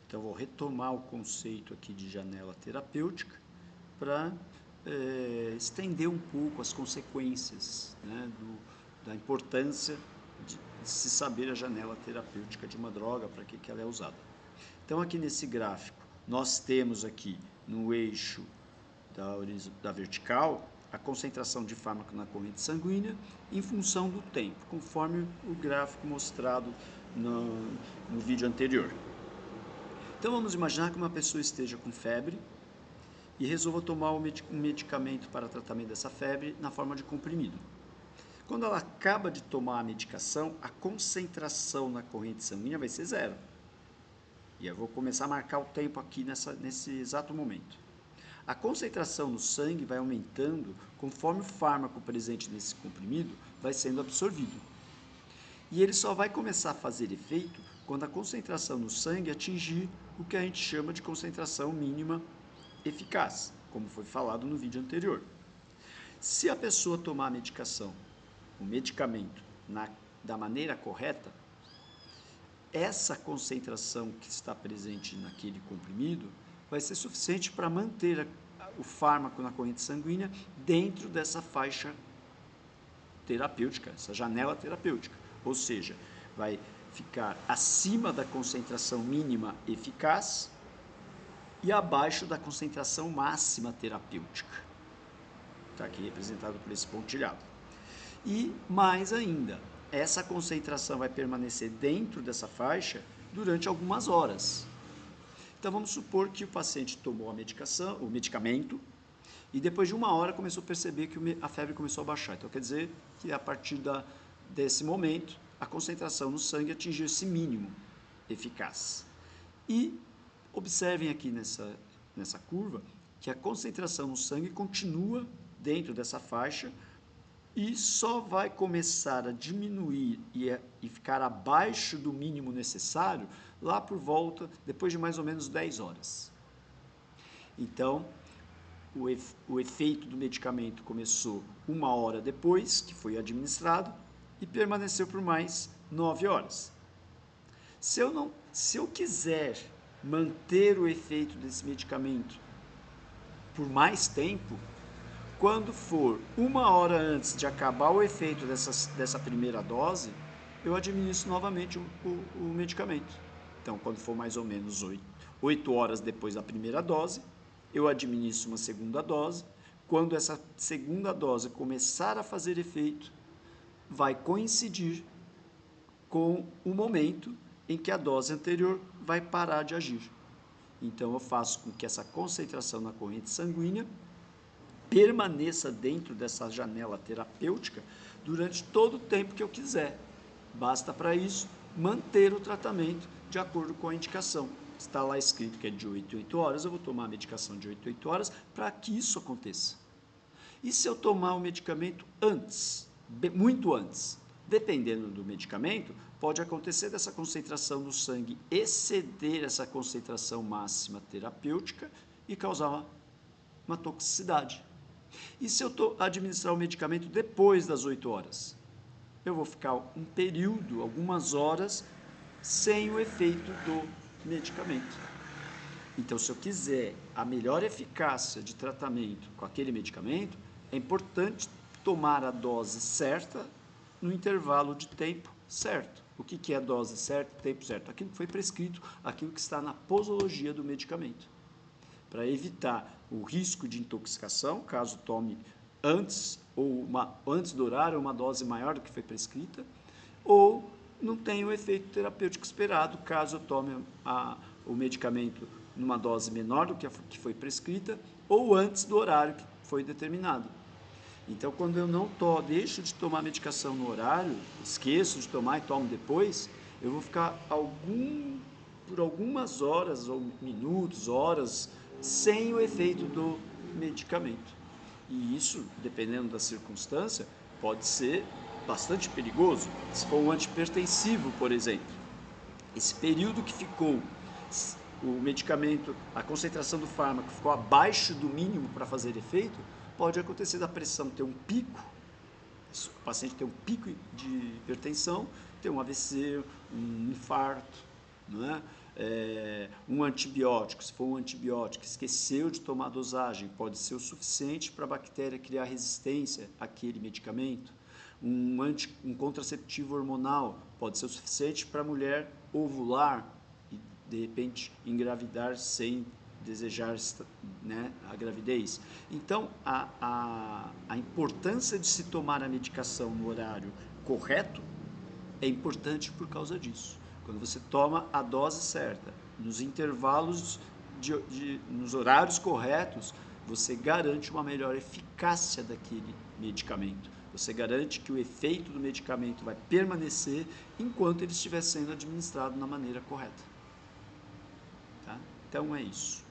Então, vou retomar o conceito aqui de janela terapêutica para estender um pouco as consequências, né, da importância de se saber a janela terapêutica de uma droga, para que ela é usada. Então, aqui nesse gráfico, nós temos aqui no eixo da vertical a concentração de fármaco na corrente sanguínea em função do tempo, conforme o gráfico mostrado no vídeo anterior. Então, vamos imaginar que uma pessoa esteja com febre e resolva tomar um medicamento para tratamento dessa febre na forma de comprimido. Quando ela acaba de tomar a medicação, a concentração na corrente sanguínea vai ser 0. E eu vou começar a marcar o tempo aqui nesse exato momento. A concentração no sangue vai aumentando conforme o fármaco presente nesse comprimido vai sendo absorvido. E ele só vai começar a fazer efeito quando a concentração no sangue atingir o que a gente chama de concentração mínima eficaz, como foi falado no vídeo anterior. Se a pessoa tomar a medicação, o medicamento, da maneira correta, essa concentração que está presente naquele comprimido vai ser suficiente para manter o fármaco na corrente sanguínea dentro dessa faixa terapêutica, essa janela terapêutica. Ou seja, vai ficar acima da concentração mínima eficaz e abaixo da concentração máxima terapêutica. Está aqui representado por esse pontilhado. E mais ainda, essa concentração vai permanecer dentro dessa faixa durante algumas horas. Então, vamos supor que o paciente tomou o medicamento, e depois de 1 hora começou a perceber que a febre começou a baixar. Então, quer dizer que a partir desse momento, a concentração no sangue atingiu esse mínimo eficaz. E observem aqui nessa curva que a concentração no sangue continua dentro dessa faixa e só vai começar a diminuir e ficar abaixo do mínimo necessário lá por volta, depois de mais ou menos 10 horas. Então, o efeito do medicamento começou 1 hora depois que foi administrado e permaneceu por mais 9 horas. Se eu quiser manter o efeito desse medicamento por mais tempo, quando for 1 hora antes de acabar o efeito dessa primeira dose, eu administro novamente o medicamento. Então, quando for mais ou menos 8 horas depois da primeira dose, eu administro uma segunda dose. Quando essa segunda dose começar a fazer efeito, vai coincidir com o momento em que a dose anterior vai parar de agir. Então, eu faço com que essa concentração na corrente sanguínea permaneça dentro dessa janela terapêutica durante todo o tempo que eu quiser. Basta, para isso, manter o tratamento de acordo com a indicação. Está lá escrito que é de 8 em 8 horas, eu vou tomar a medicação de 8 em 8 horas para que isso aconteça. E se eu tomar o medicamento antes, muito antes? Dependendo do medicamento, pode acontecer dessa concentração no sangue exceder essa concentração máxima terapêutica e causar uma toxicidade. E se eu administrar o medicamento depois das 8 horas? Eu vou ficar um período, algumas horas, sem o efeito do medicamento. Então, se eu quiser a melhor eficácia de tratamento com aquele medicamento, é importante tomar a dose certa no intervalo de tempo certo. O que é a dose certa, tempo certo? Aquilo que foi prescrito, aquilo que está na posologia do medicamento. Para evitar o risco de intoxicação, caso tome antes do horário, uma dose maior do que foi prescrita, ou não tenha o efeito terapêutico esperado, caso eu tome o medicamento numa dose menor do que foi prescrita, ou antes do horário que foi determinado. Então, quando eu não deixo de tomar medicação no horário, esqueço de tomar e tomo depois, eu vou ficar por algumas horas, ou minutos, horas, sem o efeito do medicamento. E isso, dependendo da circunstância, pode ser bastante perigoso. Se for um antihipertensivo, por exemplo, esse período que ficou o medicamento, a concentração do fármaco ficou abaixo do mínimo para fazer efeito, pode acontecer da pressão ter um pico, o paciente ter um pico de hipertensão, ter um AVC, um infarto, não é? Um antibiótico, se for um antibiótico, esqueceu de tomar a dosagem, pode ser o suficiente para a bactéria criar resistência àquele medicamento. Um contraceptivo hormonal pode ser o suficiente para a mulher ovular e, de repente, engravidar sem desejar, né, a gravidez. Então, a importância de se tomar a medicação no horário correto é importante por causa disso. Quando você toma a dose certa, nos intervalos, nos horários corretos, você garante uma melhor eficácia daquele medicamento. Você garante que o efeito do medicamento vai permanecer enquanto ele estiver sendo administrado na maneira correta. Tá? Então é isso.